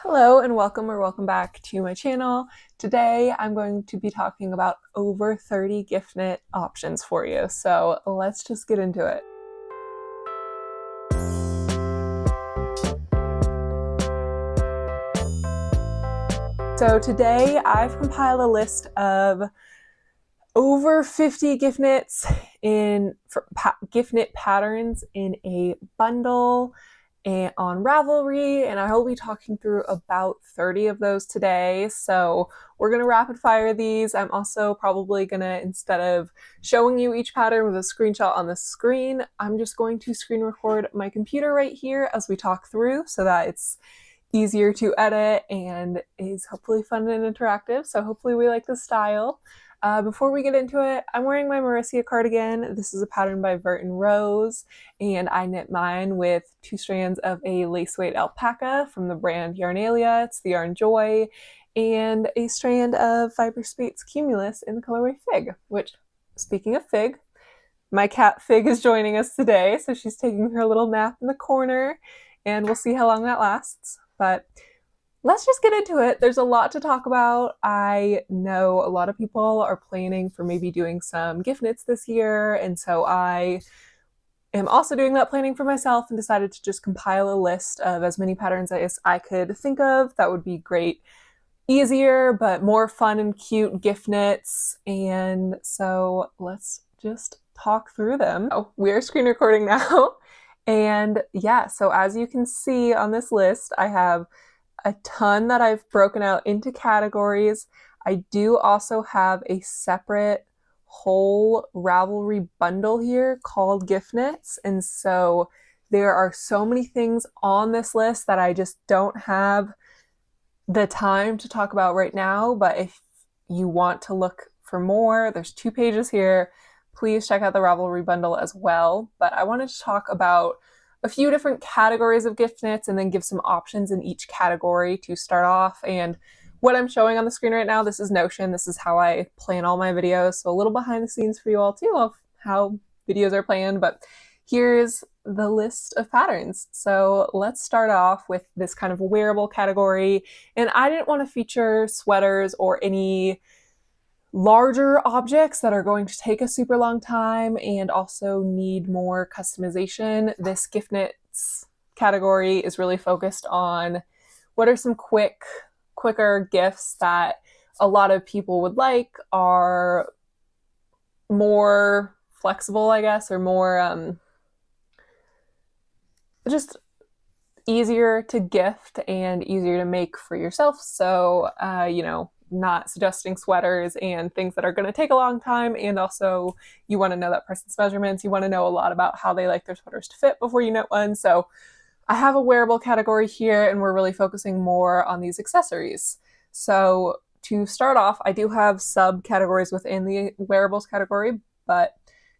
Hello and welcome or welcome back to my channel. Today I'm going to be talking about over 30 gift knit options for you. So let's just get into it. So today I've compiled a list of over 50 gift knits gift knit patterns in a bundle and on Ravelry, and I will be talking through about 30 of those today. So we're gonna rapid fire these. I'm also probably gonna, instead of showing you each pattern with a screenshot on the screen, I'm just going to screen record my computer right here as we talk through so that it's easier to edit and is hopefully fun and interactive. So hopefully we like the style. Before we get into it, I'm wearing my Mauricia cardigan. This is a pattern by Vert and Rose, and I knit mine with 2 strands of a lace weight alpaca from the brand Yarnalia. It's the Yarn Joy, and a strand of Fiber Spates Cumulus in the colorway Fig, which, speaking of Fig, my cat Fig is joining us today, so she's taking her little nap in the corner, and we'll see how long that lasts. But let's just get into it. There's a lot to talk about. I know a lot of people are planning for maybe doing some gift knits this year, and so I am also doing that planning for myself and decided to just compile a list of as many patterns as I could think of that would be great, easier, but more fun and cute gift knits. And so let's just talk through them. Oh, we're screen recording now. And yeah, so as you can see on this list, I have a ton that I've broken out into categories. I do also have a separate whole Ravelry bundle here called gift knits, and so there are so many things on this list that I just don't have the time to talk about right now. But if you want to look for more, there's 2 pages here. Please check out the Ravelry bundle as well. But I wanted to talk about a few different categories of gift knits and then give some options in each category to start off. And what I'm showing on the screen right now, this is Notion. This is how I plan all my videos. So a little behind the scenes for you all too of how videos are planned. But here's the list of patterns. So let's start off with this kind of wearable category. And I didn't want to feature sweaters or any larger objects that are going to take a super long time and also need more customization. This gift knits category is really focused on what are some quicker gifts that a lot of people would like, are more flexible, I guess, or more just easier to gift and easier to make for yourself. So, not suggesting sweaters and things that are going to take a long time. And also you want to know that person's measurements. You want to know a lot about how they like their sweaters to fit before you knit one. So I have a wearable category here, and we're really focusing more on these accessories. So to start off, I do have subcategories within the wearables category, but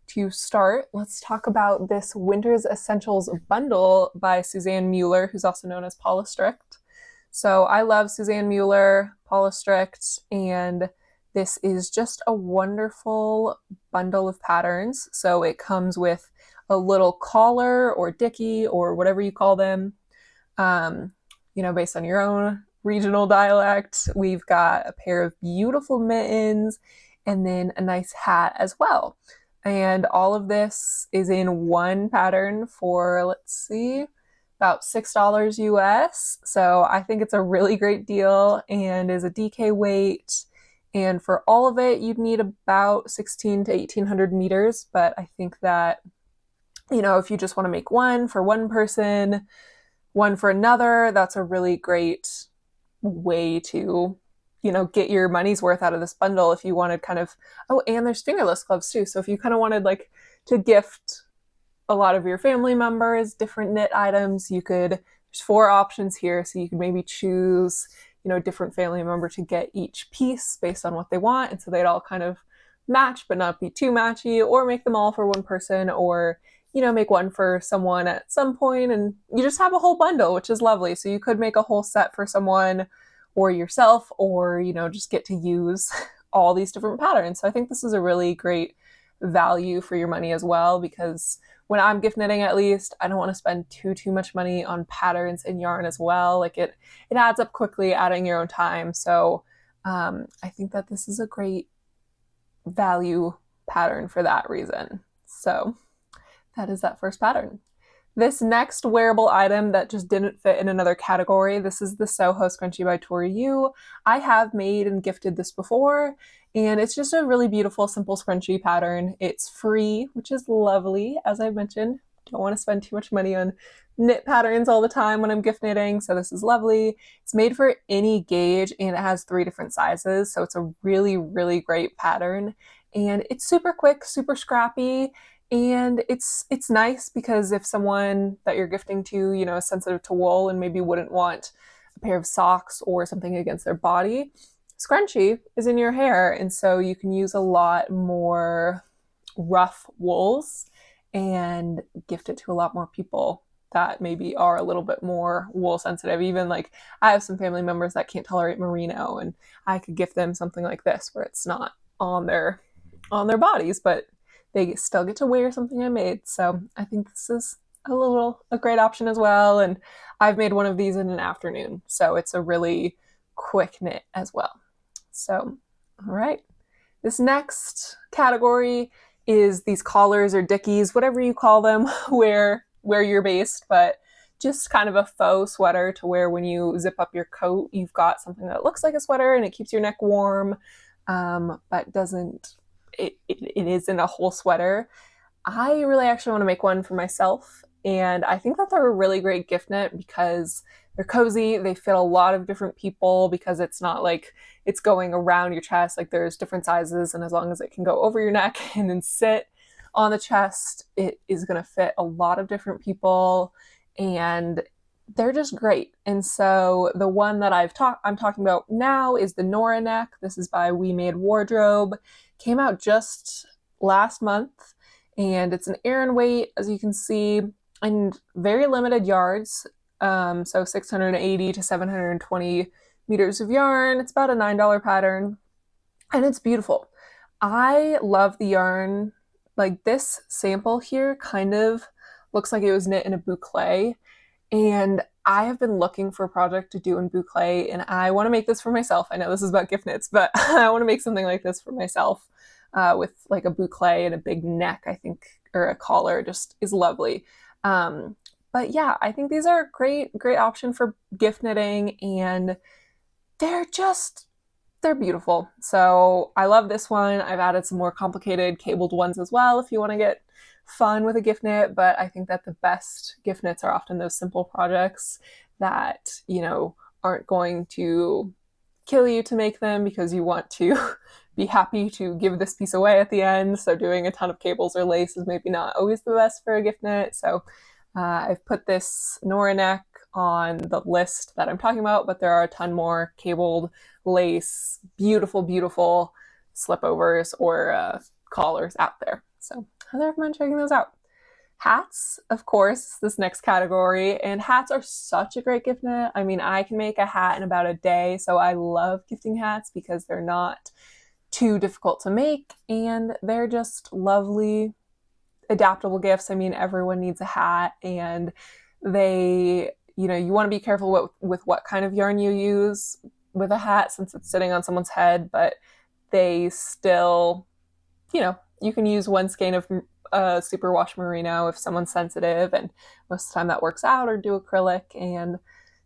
to start, let's talk about this Winter's Essentials bundle by Suzanne Mueller, who's also known as Paula Strict. So I love Suzanne Mueller, Paula Strict, and this is just a wonderful bundle of patterns. So it comes with a little collar or dicky or whatever you call them, based on your own regional dialect. We've got a pair of beautiful mittens and then a nice hat as well. And all of this is in one pattern for, let's see, about $6 US. So I think it's a really great deal and is a DK weight. And for all of it, you'd need about 16 to 1800 meters. But I think that, if you just want to make one for one person, one for another, that's a really great way to, get your money's worth out of this bundle if you wanted kind of, oh, and there's fingerless gloves too. So if you kind of wanted like to gift a lot of your family members different knit items, there's 4 options here. So you can maybe choose, a different family member to get each piece based on what they want. And so they'd all kind of match, but not be too matchy, or make them all for one person, or, make one for someone at some point. And you just have a whole bundle, which is lovely. So you could make a whole set for someone or yourself, or, just get to use all these different patterns. So I think this is a really great value for your money as well, because when I'm gift knitting, at least, I don't want to spend too much money on patterns and yarn as well. Like it adds up quickly adding your own time. So I think that this is a great value pattern for that reason. So that is that first pattern. This next wearable item that just didn't fit in another category, this is the Soho Scrunchie by Tori Yu. I have made and gifted this before, and it's just a really beautiful, simple scrunchie pattern. It's free, which is lovely, as I mentioned. Don't want to spend too much money on knit patterns all the time when I'm gift knitting, so this is lovely. It's made for any gauge, and it has 3 different sizes, so it's a really, really great pattern. And it's super quick, super scrappy, and it's nice because if someone that you're gifting to, you know, is sensitive to wool and maybe wouldn't want a pair of socks or something against their body, scrunchie is in your hair, and so you can use a lot more rough wools and gift it to a lot more people that maybe are a little bit more wool sensitive. Even like I have some family members that can't tolerate merino, and I could gift them something like this where it's not on their bodies, but they still get to wear something I made. So I think this is a great option as well. And I've made one of these in an afternoon, so it's a really quick knit as well. So, all right. This next category is these collars or dickies, whatever you call them, where you're based, but just kind of a faux sweater to wear when you zip up your coat. You've got something that looks like a sweater and it keeps your neck warm, but doesn't, it isn't a whole sweater. I really actually want to make one for myself, and I think that they're a really great gift knit because they're cozy. They fit a lot of different people because it's not like it's going around your chest. Like there's different sizes, and as long as it can go over your neck and then sit on the chest, it is going to fit a lot of different people, and they're just great. And so the one that I'm talking about now is the Nora neck. This is by We Made Wardrobe. Came out just last month, and it's an Aran weight, as you can see, and very limited yards. So 680 to 720 meters of yarn. It's about a $9 pattern, and it's beautiful. I love the yarn. Like this sample here kind of looks like it was knit in a boucle, and I have been looking for a project to do in boucle, and I want to make this for myself. I know this is about gift knits, but I want to make something like this for myself with like a boucle and a big neck, I think, or a collar just is lovely. But yeah, I think these are a great option for gift knitting, and they're beautiful. So I love this one. I've added some more complicated cabled ones as well if you want to get fun with a gift knit, but I think that the best gift knits are often those simple projects that, you know, aren't going to kill you to make them because you want to be happy to give this piece away at the end. So doing a ton of cables or lace is maybe not always the best for a gift knit. So I've put this Nora neck on the list that I'm talking about, but there are a ton more cabled lace, beautiful slipovers or collars out there. So I recommend checking those out. Hats, of course, this next category, and hats are such a great gift knit. I mean, I can make a hat in about a day, so I love gifting hats because they're not too difficult to make, and they're just lovely, adaptable gifts. I mean, everyone needs a hat, and they, you know, you want to be careful with what kind of yarn you use with a hat since it's sitting on someone's head, but they still, you know, you can use one skein of superwash merino if someone's sensitive, and most of the time that works out, or do acrylic, and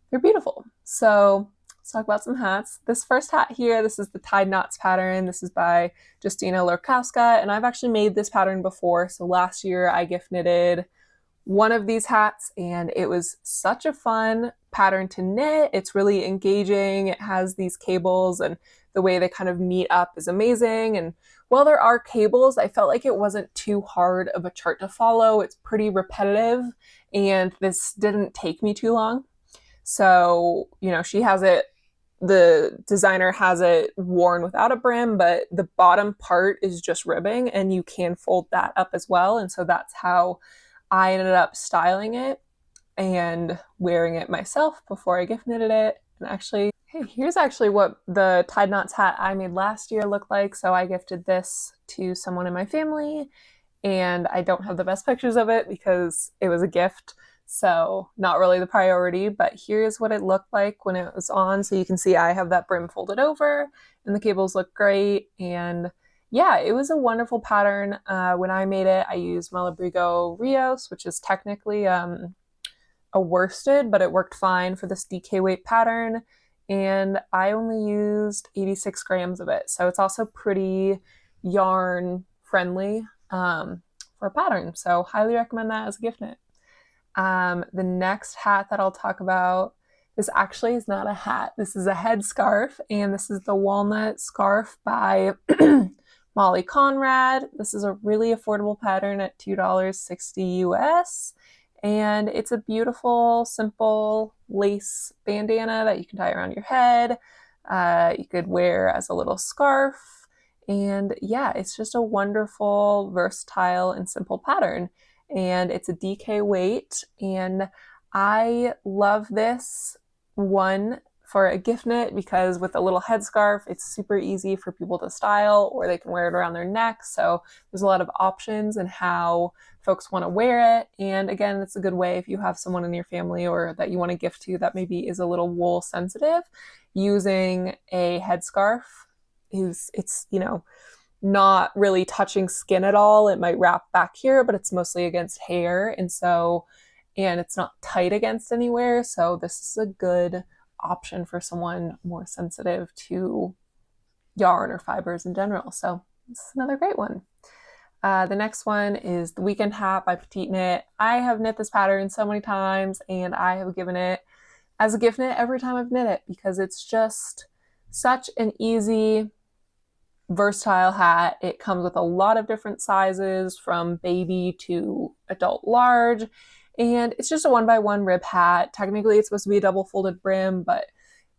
they're beautiful. So let's talk about some hats. This first hat here, this is the Tied Knots pattern. This is by Justina Lurkowska, and I've actually made this pattern before. So last year I gift knitted one of these hats, and it was such a fun pattern to knit. It's really engaging. It has these cables, and the way they kind of meet up is amazing. And while there are cables, I felt like it wasn't too hard of a chart to follow. It's pretty repetitive, and this didn't take me too long. So, you know, she has it, the designer has it worn without a brim, but the bottom part is just ribbing, and you can fold that up as well. And so that's how I ended up styling it and wearing it myself before I gift knitted it. And actually, hey, here's actually what the Tied Knots hat I made last year looked like. So I gifted this to someone in my family, and I don't have the best pictures of it because it was a gift, so not really the priority, but here's what it looked like when it was on. So you can see I have that brim folded over and the cables look great. And yeah, it was a wonderful pattern. When I made it, I used Malabrigo Rios, which is technically a worsted, but it worked fine for this DK weight pattern. And I only used 86 grams of it. So it's also pretty yarn friendly for a pattern. So highly recommend that as a gift knit. The next hat that I'll talk about, this actually is not a hat. This is a headscarf, and this is the Walnut Scarf by Molly Conrad. This is a really affordable pattern at $2.60 US. And it's a beautiful, simple lace bandana that you can tie around your head. You could wear as a little scarf. And yeah, it's just a wonderful, versatile, and simple pattern. And it's a DK weight. And I love this one for a gift knit because with a little headscarf, it's super easy for people to style, or they can wear it around their neck. So there's a lot of options in how folks want to wear it. And again, it's a good way if you have someone in your family or that you want to gift to that maybe is a little wool sensitive, using a headscarf it's, you know, not really touching skin at all. It might wrap back here, but it's mostly against hair. And it's not tight against anywhere. So this is a good option for someone more sensitive to yarn or fibers in general. So this is another great one. The next one is the Weekend Hat by Petite Knit. I have knit this pattern so many times, and I have given it as a gift knit every time I've knit it because it's just such an easy, versatile hat. It comes with a lot of different sizes from baby to adult large, and it's just a 1x1 rib hat. Technically it's supposed to be a double folded brim, but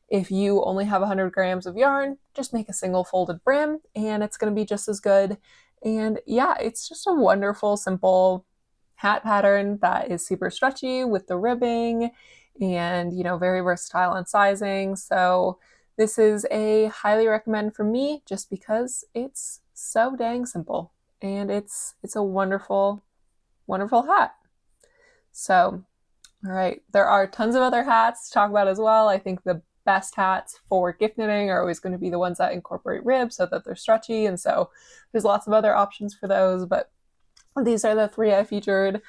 if you only have 100 grams of yarn, just make a single folded brim and it's going to be just as good. And yeah, it's just a wonderful, simple hat pattern that is super stretchy with the ribbing and, you know, very versatile on sizing. So this is a highly recommend for me just because it's so dang simple and it's a wonderful, wonderful hat. So, all right, there are tons of other hats to talk about as well. I think the best hats for gift knitting are always going to be the ones that incorporate ribs so that they're stretchy. And so there's lots of other options for those, but these are the three I featured.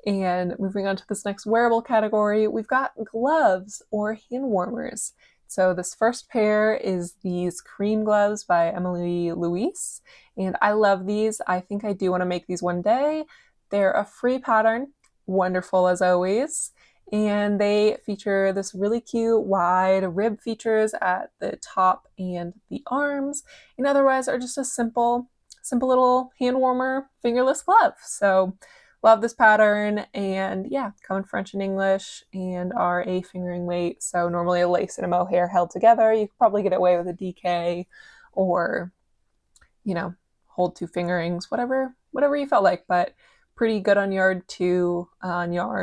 And moving on to this next wearable category, we've got gloves or hand warmers. So this first pair is these cream gloves by Emily Louise, and I love these. I think I do want to make these one day. They're a free pattern, wonderful as always, and they feature this really cute wide rib features at the top and the arms, and otherwise are just a simple little hand warmer fingerless glove. So love this pattern, and yeah, come in French and English and are a fingering weight. So normally a lace and a mohair held together. You could probably get away with a DK or, you know, hold two fingerings, whatever you felt like, but pretty good on yarn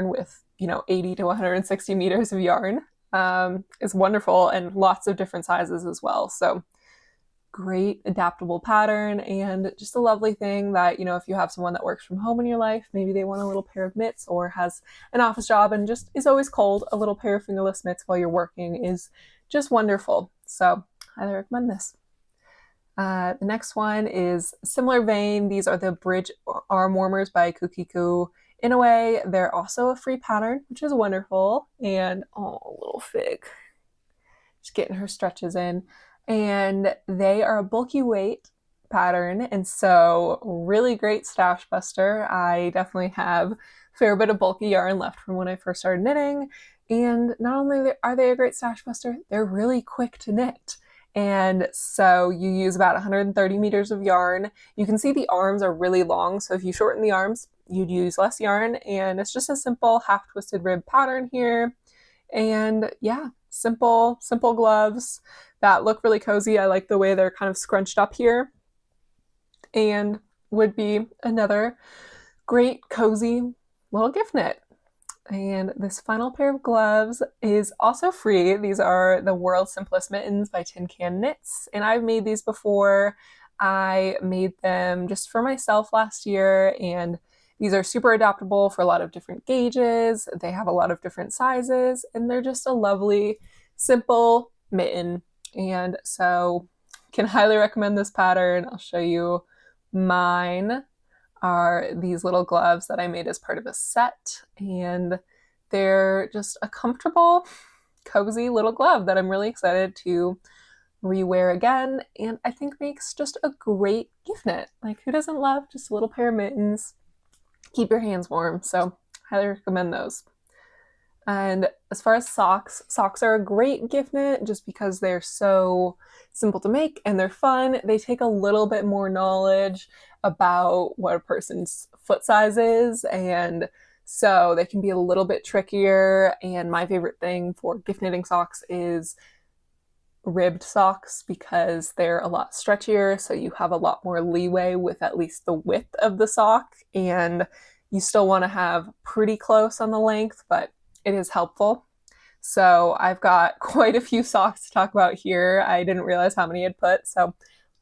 with, you know, 80 to 160 meters of yarn. Is wonderful, and lots of different sizes as well. So great adaptable pattern, and just a lovely thing that, you know, if you have someone that works from home in your life, maybe they want a little pair of mitts or has an office job and just is always cold, a little pair of fingerless mitts while you're working is just wonderful. So I recommend this. The next one is similar vein. These are the Bridge arm warmers by Kukiku. In a way, they're also a free pattern, which is wonderful. And oh, little fig, just getting her stretches in. And they are a bulky weight pattern, and so really great stash buster. I definitely have a fair bit of bulky yarn left from when I first started knitting, and not only are they a great stash buster, they're really quick to knit. And so you use about 130 meters of yarn. You can see the arms are really long, so if you shorten the arms, you'd use less yarn, and it's just a simple half twisted rib pattern here. And yeah, simple gloves that look really cozy. I like the way they're kind of scrunched up here, and would be another great cozy little gift knit. And this final pair of gloves is also free. These are the World's Simplest Mittens by Tin Can Knits, and I've made these before. I made them just for myself last year, and these are super adaptable for a lot of different gauges. They have a lot of different sizes, and they're just a lovely, simple mitten. And so can highly recommend this pattern. I'll show you mine are these little gloves that I made as part of a set, and they're just a comfortable, cozy little glove that I'm really excited to rewear again, and I think makes just a great gift knit. Like, who doesn't love just a little pair of mittens? Keep your hands warm, so highly recommend those. And as far as socks, socks are a great gift knit just because they're so simple to make and they're fun. They take a little bit more knowledge about what a person's foot size is, and so they can be a little bit trickier. And my favorite thing for gift knitting socks is ribbed socks because they're a lot stretchier, so you have a lot more leeway with at least the width of the sock, and you still want to have pretty close on the length, but it is helpful. So I've got quite a few socks to talk about here. I didn't realize how many I'd put, so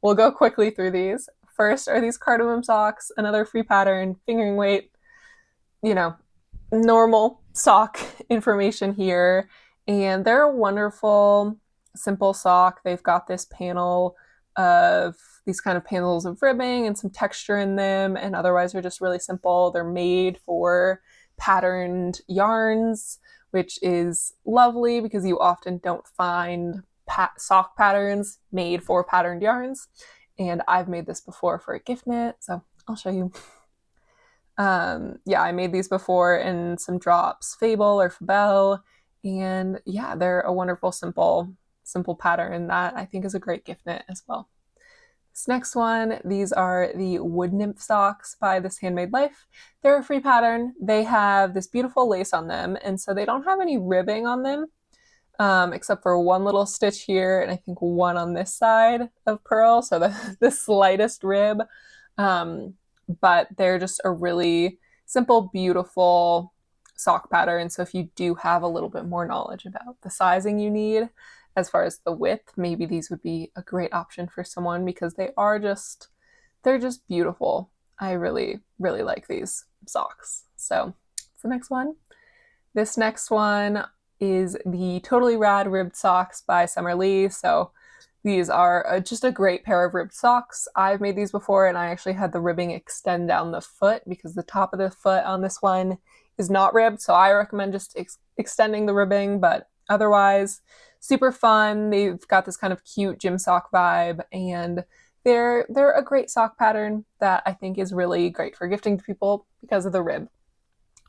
we'll go quickly through these. First are these Cardamom socks, another free pattern, fingering weight, you know, normal sock information here. And they're a wonderful, simple sock. They've got this panel of these kind of panels of ribbing and some texture in them, and otherwise they're just really simple. They're made for patterned yarns, which is lovely because you often don't find sock patterns made for patterned yarns. And I've made this before for a gift knit, so I'll show you. Yeah, I made these before in some drops, Fable or Fabelle, and yeah, they're a wonderful, simple pattern that I think is a great gift knit as well. This next one, these are the Wood Nymph socks by This Handmade Life. They're a free pattern. They have this beautiful lace on them, and so they don't have any ribbing on them, except for one little stitch here, and I think one on this side of pearl, so the slightest rib. But they're just a really simple, beautiful sock pattern. So if you do have a little bit more knowledge about the sizing you need, as far as the width, maybe these would be a great option for someone because they're just beautiful. I really, really like these socks. So that's the next one. This next one is the Totally Rad Ribbed Socks by Summer Lee. So these are just a great pair of ribbed socks. I've made these before, and I actually had the ribbing extend down the foot because the top of the foot on this one is not ribbed. So I recommend just extending the ribbing, but otherwise, super fun. They've got this kind of cute gym sock vibe, and they're a great sock pattern that I think is really great for gifting to people because of the rib.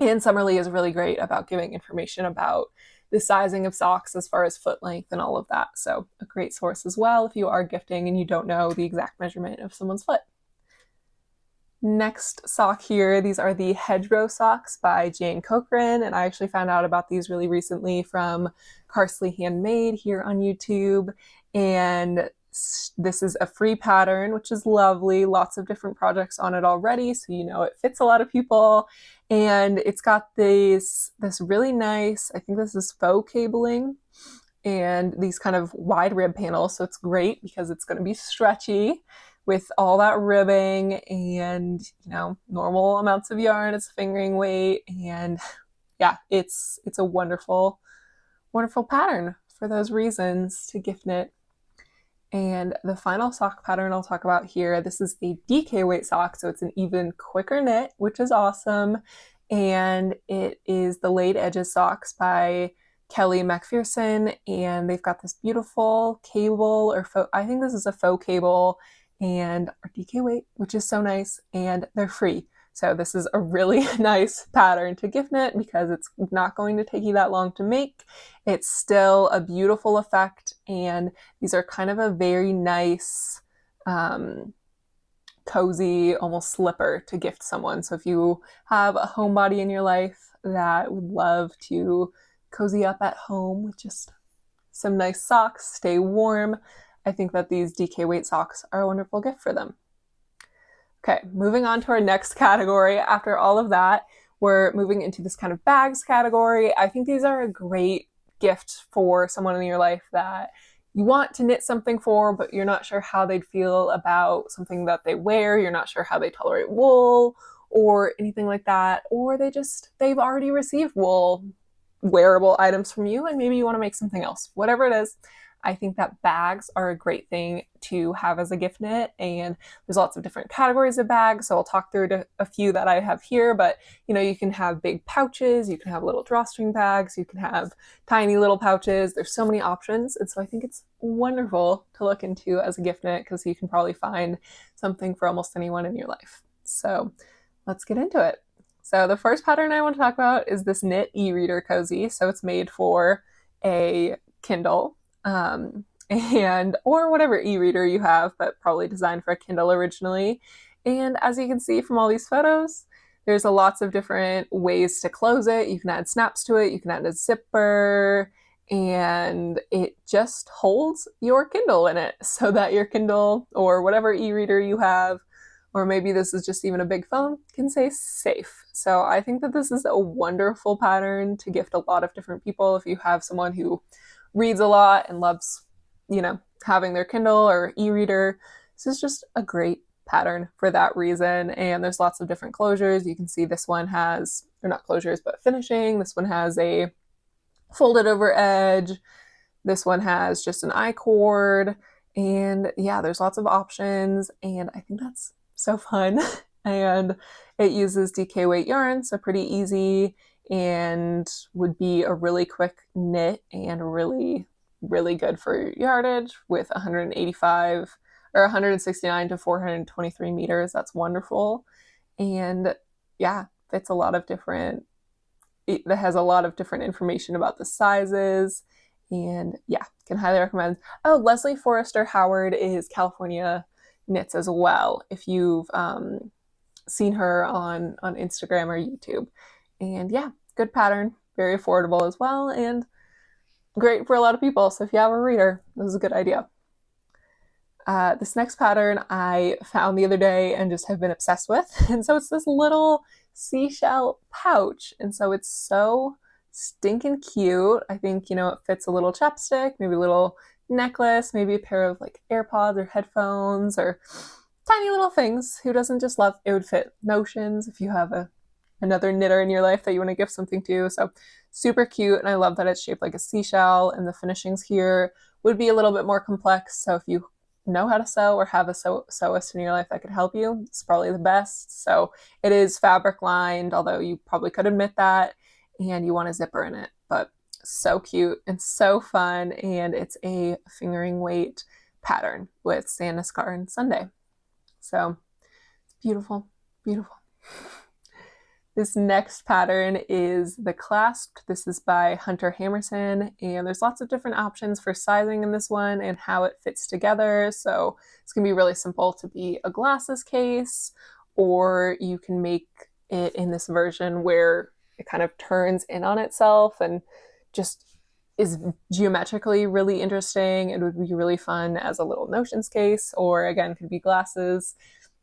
And Summer Lee is really great about giving information about the sizing of socks as far as foot length and all of that. So a great source as well if you are gifting and you don't know the exact measurement of someone's foot. Next sock here, these are the Hedro socks by Jane Cochran, and I actually found out about these really recently from Carsley Handmade here on YouTube, and this is a free pattern, which is lovely. Lots of different projects on it already, so you know it fits a lot of people. And it's got this really nice, I think this is faux cabling, and these kind of wide rib panels. So it's great because it's going to be stretchy with all that ribbing and, you know, normal amounts of yarn. It's fingering weight, and yeah, it's a wonderful, wonderful pattern for those reasons to gift knit. And the final sock pattern I'll talk about here, this is a DK weight sock, so it's an even quicker knit, which is awesome. And it is the Laid Edges socks by Kelly McPherson, and they've got this beautiful cable, or I think this is a faux cable, and our DK weight, which is so nice, and they're free. So this is a really nice pattern to gift knit because it's not going to take you that long to make. It's still a beautiful effect, and these are kind of a very nice, cozy, almost slipper to gift someone. So if you have a homebody in your life that would love to cozy up at home with just some nice socks, stay warm, I think that these DK weight socks are a wonderful gift for them. Okay, moving on to our next category. After all of that, we're moving into this kind of bags category. I think these are a great gift for someone in your life that you want to knit something for, but you're not sure how they'd feel about something that they wear, you're not sure how they tolerate wool or anything like that, or they've already received wool wearable items from you and maybe you want to make something else. Whatever it is, I think that bags are a great thing to have as a gift knit, and there's lots of different categories of bags, so I'll talk through a few that I have here, but you can have big pouches, you can have little drawstring bags, you can have tiny little pouches. There's so many options, and so I think it's wonderful to look into as a gift knit because you can probably find something for almost anyone in your life. So let's get into it. So the first pattern I want to talk about is this knit e-reader cozy. So it's made for a Kindle, and or whatever e-reader you have, but probably designed for a Kindle originally. And as you can see from all these photos, there's lots of different ways to close it. You can add snaps to it, you can add a zipper, and it just holds your Kindle in it so that your Kindle or whatever e-reader you have, or maybe this is just even a big phone, can stay safe. So I think that this is a wonderful pattern to gift a lot of different people. If you have someone who reads a lot and loves, having their Kindle or e-reader, this is just a great pattern for that reason. And there's lots of different closures. You can see this one has, or not closures, but finishing. This one has a folded over edge. This one has just an I-cord. And yeah, there's lots of options. And I think that's so fun. And it uses DK weight yarn, so pretty easy and would be a really quick knit and really, really good for yardage with 185 or 169 to 423 meters. That's wonderful. And yeah, it has a lot of different information about the sizes. And yeah, can highly recommend. Oh, Leslie Forrester Howard is California Knits as well, if you've seen her on Instagram or YouTube. And yeah, good pattern, very affordable as well, and great for a lot of people. So if you have a reader, this is a good idea. This next pattern I found the other day and just have been obsessed with. And so it's this little seashell pouch. And so it's so stinking cute. I think, it fits a little chapstick, maybe a little necklace, maybe a pair of like AirPods or headphones or tiny little things. Who doesn't just love it? Would fit notions if you have another knitter in your life that you want to gift something to. So super cute. And I love that it's shaped like a seashell, and the finishings here would be a little bit more complex. So if you know how to sew or have a sewist in your life that could help you, it's probably the best. So it is fabric lined, although you probably could admit that, and you want a zipper in it, but so cute and so fun. And it's a fingering weight pattern with Santa Scar and Sunday. So it's beautiful, beautiful. This next pattern is the Clasp. This is by Hunter Hammerson, and there's lots of different options for sizing in this one and how it fits together. So it's gonna be really simple to be a glasses case, or you can make it in this version where it kind of turns in on itself and just is geometrically really interesting. It would be really fun as a little notions case, or again, could be glasses,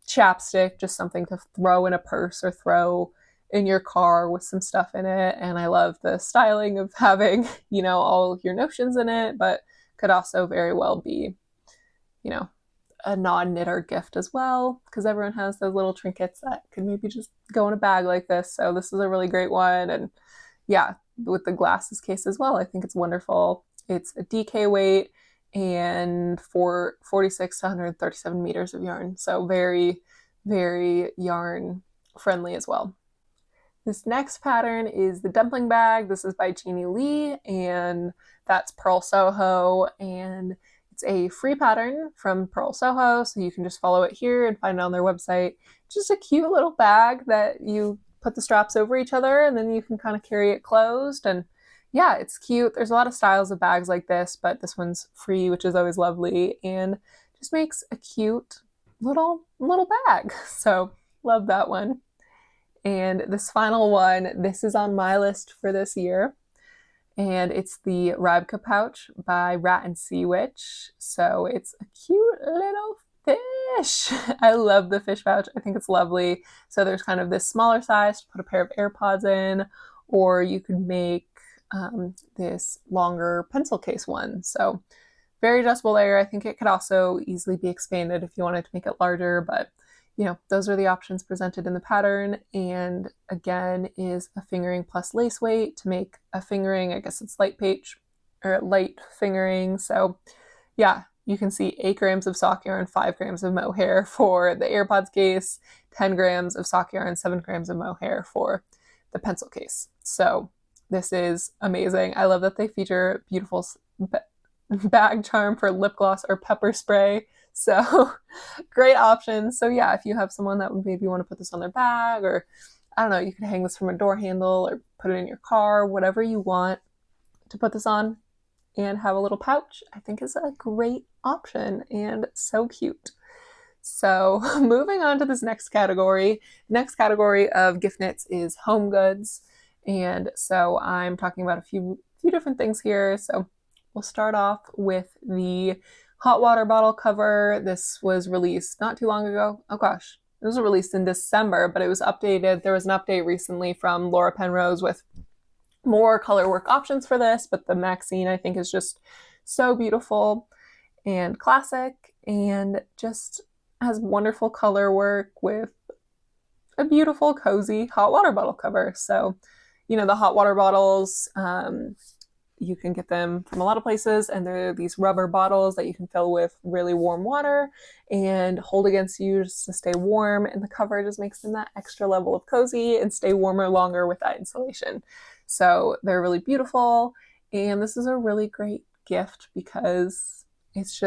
chapstick, just something to throw in a purse or throw in your car with some stuff in it. And I love the styling of having, all your notions in it, but could also very well be, a non-knitter gift as well, because everyone has those little trinkets that could maybe just go in a bag like this. So this is a really great one. And yeah, with the glasses case as well, I think it's wonderful. It's a DK weight and for 46 to 137 meters of yarn. So very, very yarn friendly as well. This next pattern is the Dumpling Bag. This is by Jeannie Lee, and that's Purl Soho, and it's a free pattern from Purl Soho, so you can just follow it here and find it on their website. Just a cute little bag that you put the straps over each other, and then you can kind of carry it closed. And yeah, it's cute. There's a lot of styles of bags like this, but this one's free, which is always lovely, and just makes a cute little bag. So love that one. And this final one, this is on my list for this year, and it's the Rabka Pouch by Rat and Sea Witch. So it's a cute little fish. I love the fish pouch. I think it's lovely. So there's kind of this smaller size to put a pair of AirPods in, or you could make this longer pencil case one. So very adjustable there. I think it could also easily be expanded if you wanted to make it larger, but you know, those are the options presented in the pattern. And again, is a fingering plus lace weight to make a fingering. I guess it's light page or light fingering. So yeah, you can see 8 grams of sock yarn, 5 grams of mohair for the AirPods case, 10 grams of sock yarn, 7 grams of mohair for the pencil case. So this is amazing. I love that they feature beautiful bag charm for lip gloss or pepper spray. So great options. So yeah, if you have someone that would maybe want to put this on their bag, or I don't know, you can hang this from a door handle or put it in your car, whatever you want to put this on and have a little pouch, I think is a great option and so cute. So moving on to this next category. Next category of gift knits is home goods. And so I'm talking about a few different things here. So we'll start off with the hot water bottle cover. This was released not too long ago. Oh gosh, it was released in December, but it was updated. There was an update recently from Laura Penrose with more color work options for this, but the Maxine I think is just so beautiful and classic and just has wonderful color work with a beautiful cozy hot water bottle cover. So, you know, the hot water bottles, you can get them from a lot of places, and they're these rubber bottles that you can fill with really warm water and hold against you just to stay warm, and the cover just makes them that extra level of cozy and stay warmer longer with that insulation. So they're really beautiful, and this is a really great gift because it's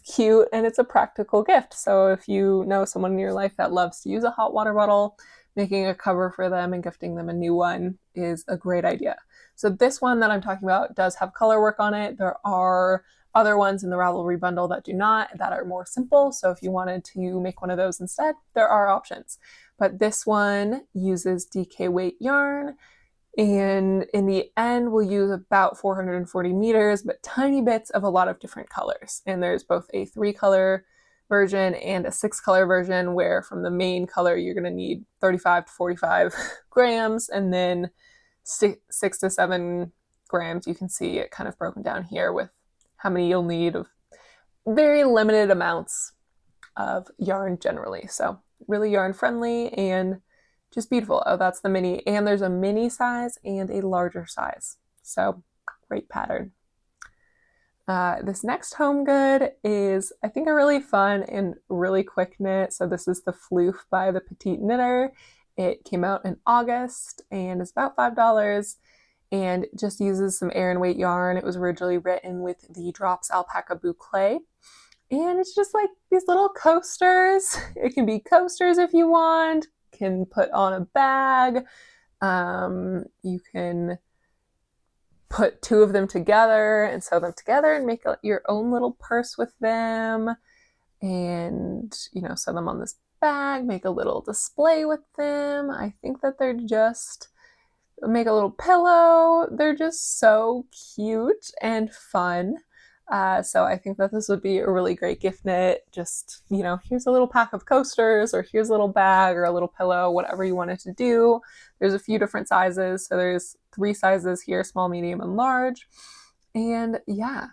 cute and it's a practical gift. So if you know someone in your life that loves to use a hot water bottle, making a cover for them and gifting them a new one is a great idea. So this one that I'm talking about does have color work on it. There are other ones in the Ravelry bundle that do not, that are more simple. So if you wanted to make one of those instead, there are options. But this one uses DK weight yarn, and in the end we'll use about 440 meters, but tiny bits of a lot of different colors. And there's both a 3-color version and a 6-color version, where from the main color you're going to need 35 to 45 grams, and then 6 to 7 grams. You can see it kind of broken down here with how many you'll need of very limited amounts of yarn generally. So really yarn friendly and just beautiful. Oh, that's the mini, and there's a mini size and a larger size. So great pattern. This next home good is, I think, a really fun and really quick knit. So this is the Floof by the Petite Knitter. It came out in August and is about $5 and just uses some Aran weight yarn. It was originally written with the Drops Alpaca Boucle. And it's just like these little coasters. It can be coasters if you want. You can put on a bag. You can put 2 of them together and sew them together and make your own little purse with them, and you know, sew them on this bag, make a little display with them. I think that they're just, make a little pillow. They're just so cute and fun. So I think that this would be a really great gift knit. Just, you know, here's a little pack of coasters, or here's a little bag or a little pillow, whatever you wanted to do. There's a few different sizes. So there's 3 sizes here, small, medium, and large. And yeah,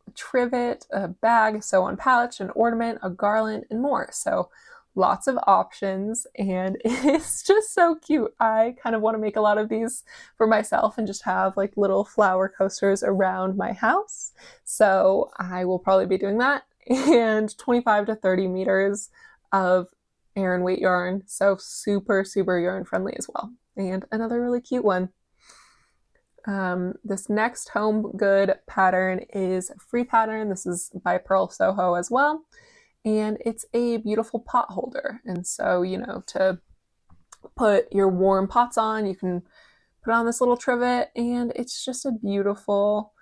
a trivet, a bag, sew on pouch, an ornament, a garland, and more. So lots of options, and it's just so cute. I kind of want to make a lot of these for myself and just have like little flower coasters around my house. So I will probably be doing that, and 25 to 30 meters of Aran weight yarn. So super, super yarn friendly as well. And another really cute one. This next home good pattern is a free pattern. This is by Pearl Soho as well. And it's a beautiful pot holder. And so, you know, to put your warm pots on, you can put on this little trivet, and it's just a beautiful,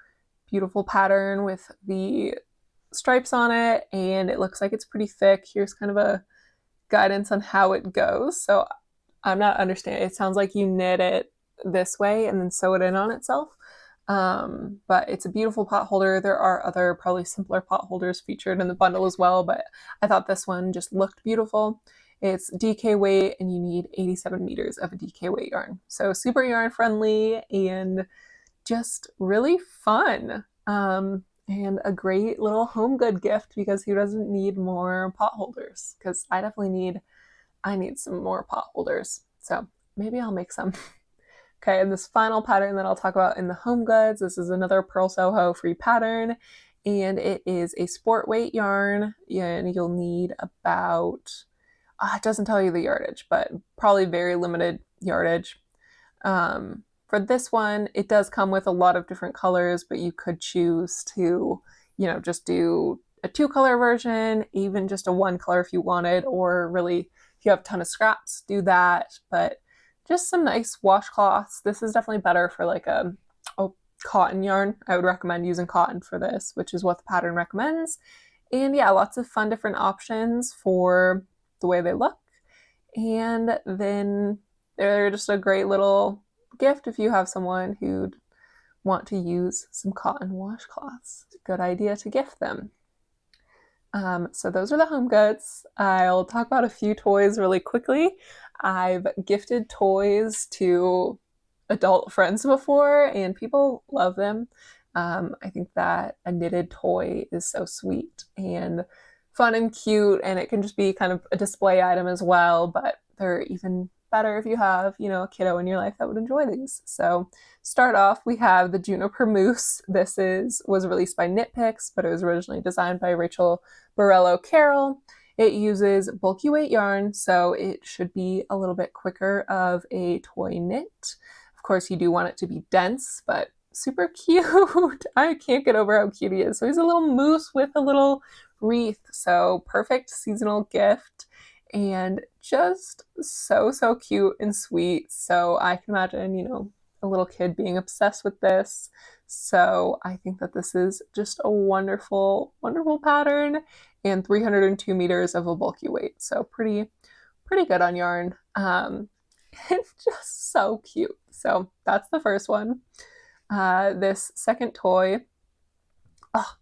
beautiful pattern with the stripes on it, and it looks like it's pretty thick. Here's kind of a guidance on how it goes. So I'm not understanding. It sounds like you knit it this way and then sew it in on itself. But it's a beautiful pot holder. There are other probably simpler pot holders featured in the bundle as well, but I thought this one just looked beautiful. It's DK weight, and you need 87 meters of a DK weight yarn. So super yarn friendly and just really fun. and a great little home good gift because he doesn't need more pot holders, because I need some more pot holders. So maybe I'll make some. Okay, and this final pattern that I'll talk about in the home goods, this is another Purl Soho free pattern, and it is a sport weight yarn, and you'll need about, it doesn't tell you the yardage, but probably very limited yardage. For this one, it does come with a lot of different colors, but you could choose to, just do a 2-color version, even just a 1-color if you wanted, or really, if you have a ton of scraps, do that. But just some nice washcloths. This is definitely better for like a cotton yarn. I would recommend using cotton for this, which is what the pattern recommends. And yeah, lots of fun different options for the way they look. And then they're just a great little gift if you have someone who'd want to use some cotton washcloths. Good idea to gift them. So those are the home goods. I'll talk about a few toys really quickly. I've gifted toys to adult friends before, and people love them. I think that a knitted toy is so sweet and fun and cute, and it can just be kind of a display item as well, but they're even better if you have, a kiddo in your life that would enjoy these. So start off, we have the Juno Per Moose. This was released by Knit Picks, but it was originally designed by Rachel Borello Carroll. It uses bulky weight yarn, so it should be a little bit quicker of a toy knit. Of course, you do want it to be dense, but super cute. I can't get over how cute he is. So he's a little moose with a little wreath, so perfect seasonal gift. And just so cute and sweet. So I can imagine, a little kid being obsessed with this. So I think that this is just a wonderful, wonderful pattern, and 302 meters of a bulky weight. So pretty good on yarn. And just so cute. So that's the first one. This second toy,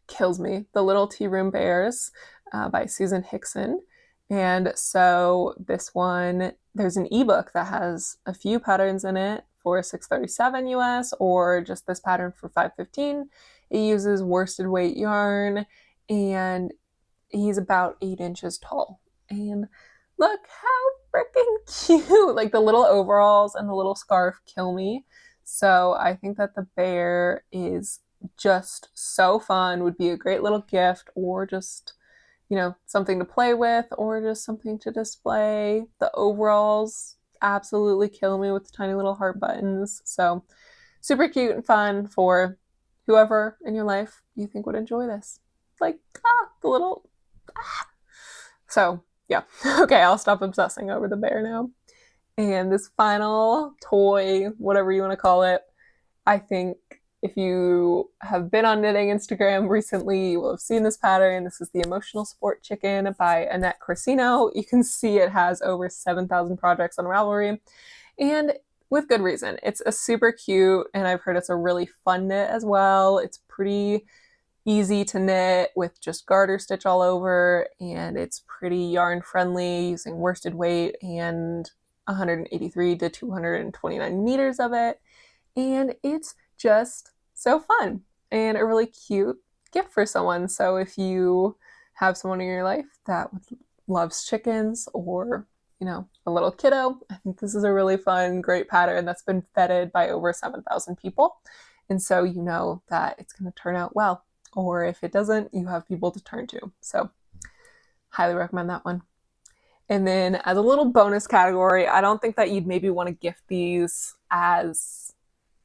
kills me. The Little Tea Room Bears by Susan Hickson. And so this one, there's an ebook that has a few patterns in it for $6.37 US, or just this pattern for $5.15. It uses worsted weight yarn, and he's about 8 inches tall. And look how freaking cute! Like the little overalls and the little scarf kill me. So I think that the bear is just so fun, would be a great little gift, or just something to play with, or just something to display. The overalls absolutely kill me with the tiny little heart buttons. So super cute and fun for whoever in your life you think would enjoy this. Like, the little, So yeah, okay, I'll stop obsessing over the bear now. And this final toy, whatever you want to call it, I think if you have been on knitting Instagram recently, you will have seen this pattern. This is the Emotional Sport Chicken by Annette Corsino. You can see it has over 7,000 projects on Ravelry, and with good reason. It's a super cute, and I've heard it's a really fun knit as well. It's pretty easy to knit with just garter stitch all over, and it's pretty yarn friendly using worsted weight and 183 to 229 meters of it. And it's just so fun and a really cute gift for someone. So if you have someone in your life that loves chickens, or a little kiddo, I think this is a really fun, great pattern that's been vetted by over 7,000 people. And so you know that it's going to turn out well. Or if it doesn't, you have people to turn to. So highly recommend that one. And then as a little bonus category, I don't think that you'd maybe want to gift these as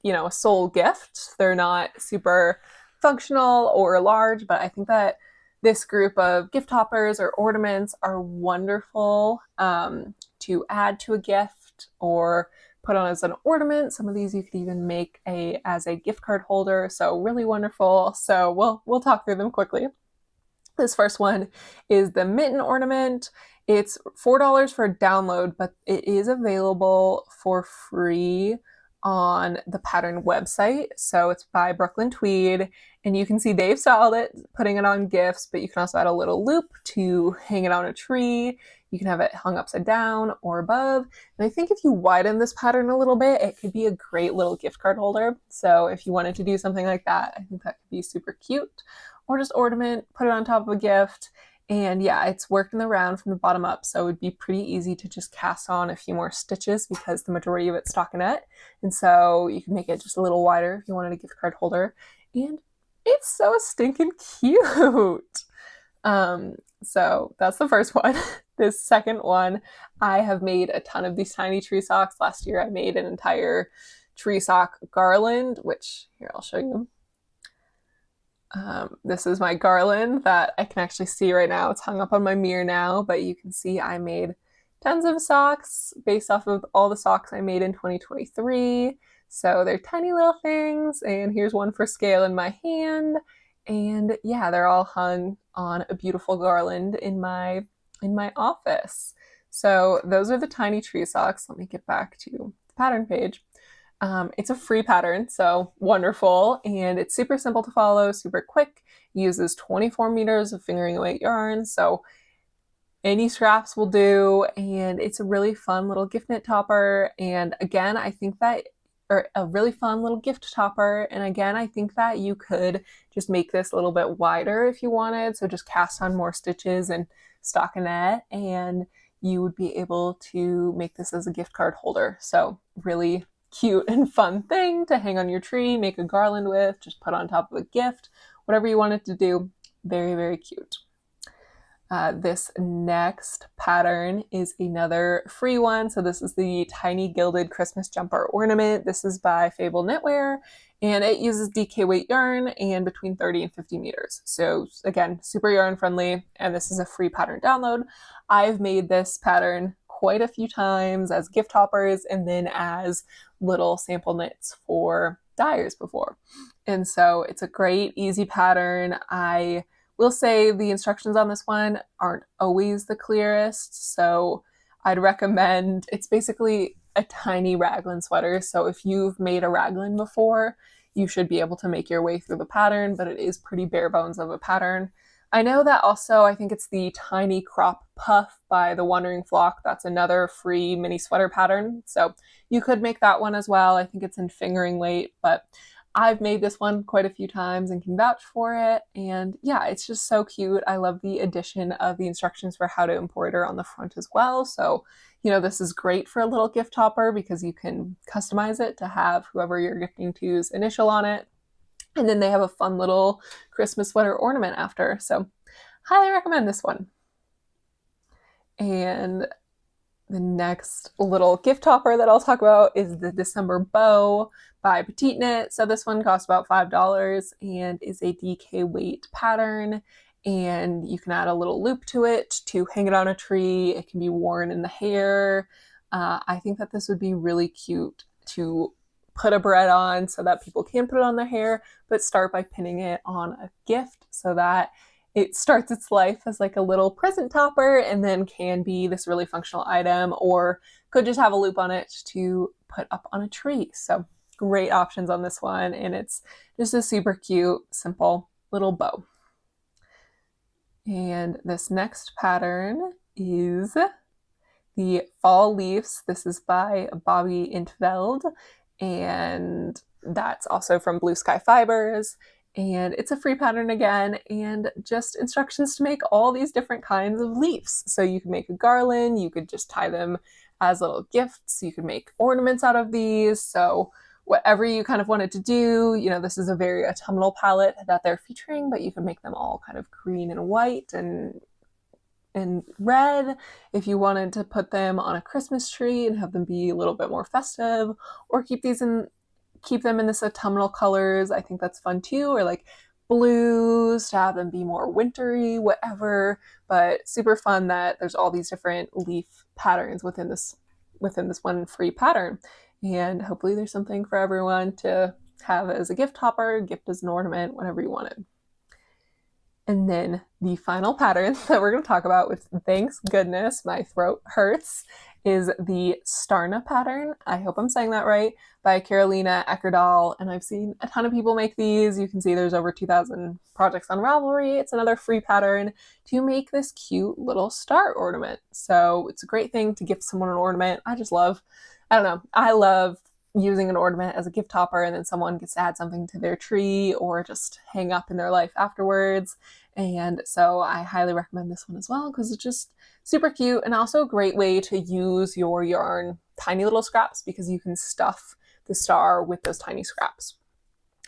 a sole gift. They're not super functional or large, but I think that this group of gift toppers or ornaments are wonderful to add to a gift or put on as an ornament. Some of these you could even make as a gift card holder. So really wonderful. So we'll talk through them quickly. This first one is the Mitten Ornament. It's $4 for a download, but it is available for free on the pattern website. So it's by Brooklyn Tweed, and you can see they've styled it, putting it on gifts, but you can also add a little loop to hang it on a tree. You can have it hung upside down or above. And I think if you widen this pattern a little bit, it could be a great little gift card holder. So if you wanted to do something like that, I think that could be super cute. Or just ornament, put it on top of a gift. And yeah, it's worked in the round from the bottom up, so it would be pretty easy to just cast on a few more stitches because the majority of it's stockinette. And so you can make it just a little wider if you wanted a gift card holder. And it's so stinking cute. So that's the first one. This second one, I have made a ton of these tiny tree socks. Last year I made an entire tree sock garland, which here I'll show you. This is my garland that I can actually see right now. It's hung up on my mirror now, but you can see I made tons of socks based off of all the socks I made in 2023. So they're tiny little things, and here's one for scale in my hand. And yeah, they're all hung on a beautiful garland in my office. So those are the tiny tree socks. Let me get back to the pattern page. It's a free pattern, so wonderful, and it's super simple to follow, super quick. It uses 24 meters of fingering weight yarn, so any scraps will do, and it's a really fun little gift knit topper. And again, I think that, or a really fun little gift topper, and again, I think that you could just make this a little bit wider if you wanted, so just cast on more stitches and stockinette, and you would be able to make this as a gift card holder. So really cute and fun thing to hang on your tree, make a garland with, just put on top of a gift, whatever you want it to do. Very, very cute. This next pattern is another free one. So this is the Tiny Gilded Christmas Jumper Ornament. This is by Fable Knitwear, and it uses DK weight yarn and between 30 and 50 meters. So again, super yarn friendly, and this is a free pattern download. I've made this pattern quite a few times as gift toppers and then as little sample knits for dyers before. And so it's a great, easy pattern. I will say the instructions on this one aren't always the clearest, so I'd recommend, it's basically a tiny raglan sweater, so if you've made a raglan before, you should be able to make your way through the pattern, but it is pretty bare bones of a pattern. I know that also, I think it's the Tiny Crop Puff by the Wandering Flock. That's another free mini sweater pattern, so you could make that one as well. I think it's in fingering weight, but I've made this one quite a few times and can vouch for it. And yeah, it's just so cute. I love the addition of the instructions for how to embroider on the front as well. So, you know, this is great for a little gift topper because you can customize it to have whoever you're gifting to's initial on it. And then they have a fun little Christmas sweater ornament after. So highly recommend this one. And the next little gift topper that I'll talk about is the December Bow by Petite Knit. So this one costs about $5 and is a DK weight pattern. And you can add a little loop to it to hang it on a tree. It can be worn in the hair. I think that this would be really cute to put a barrette on so that people can put it on their hair, but start by pinning it on a gift so that it starts its life as like a little present topper and then can be this really functional item, or could just have a loop on it to put up on a tree. So great options on this one, and it's just a super cute, simple little bow. And this next pattern is the Fall Leaves. This is by Bobby Intveld, and that's also from Blue Sky Fibers. And it's a free pattern again, and just instructions to make all these different kinds of leaves. So you can make a garland, you could just tie them as little gifts, you could make ornaments out of these. So whatever you kind of wanted to do, you know, this is a very autumnal palette that they're featuring, but you can make them all kind of green and white and red if you wanted to put them on a Christmas tree and have them be a little bit more festive, or keep them in this autumnal colors. I think that's fun too, or like blues to have them be more wintry, whatever. But super fun that there's all these different leaf patterns within this one free pattern, and hopefully there's something for everyone to have as a gift topper, gift as an ornament, whatever you wanted. And then the final pattern that we're going to talk about, with thanks goodness my throat hurts, is the Starna pattern. I hope I'm saying that right, by Carolina Eckerdall. And I've seen a ton of people make these. You can see there's over 2,000 projects on Ravelry. It's another free pattern to make this cute little star ornament. So it's a great thing to gift someone an ornament. I don't know, I love using an ornament as a gift topper, and then someone gets to add something to their tree or just hang up in their life afterwards. And so I highly recommend this one as well, because it's just super cute, and also a great way to use your yarn tiny little scraps, because you can stuff the star with those tiny scraps.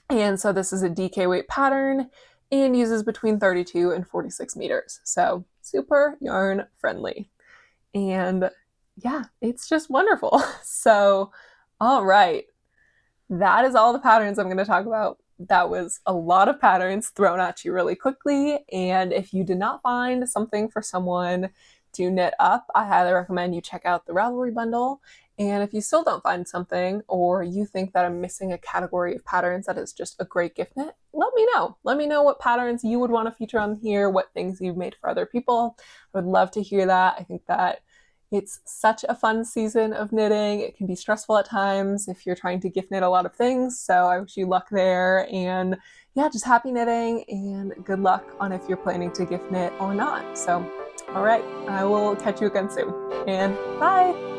And so this is a DK weight pattern and uses between 32 and 46 meters. So super yarn friendly. And yeah, it's just wonderful. So all right, that is all the patterns I'm going to talk about. That was a lot of patterns thrown at you really quickly. And if you did not find something for someone to knit up, I highly recommend you check out the Ravelry bundle. And if you still don't find something, or you think that I'm missing a category of patterns that is just a great gift knit, let me know. Let me know what patterns you would want to feature on here, what things you've made for other people. I would love to hear that. I think that it's such a fun season of knitting. It can be stressful at times if you're trying to gift knit a lot of things. So I wish you luck there. And yeah, just happy knitting, and good luck on if you're planning to gift knit or not. So, all right, I will catch you again soon. And bye.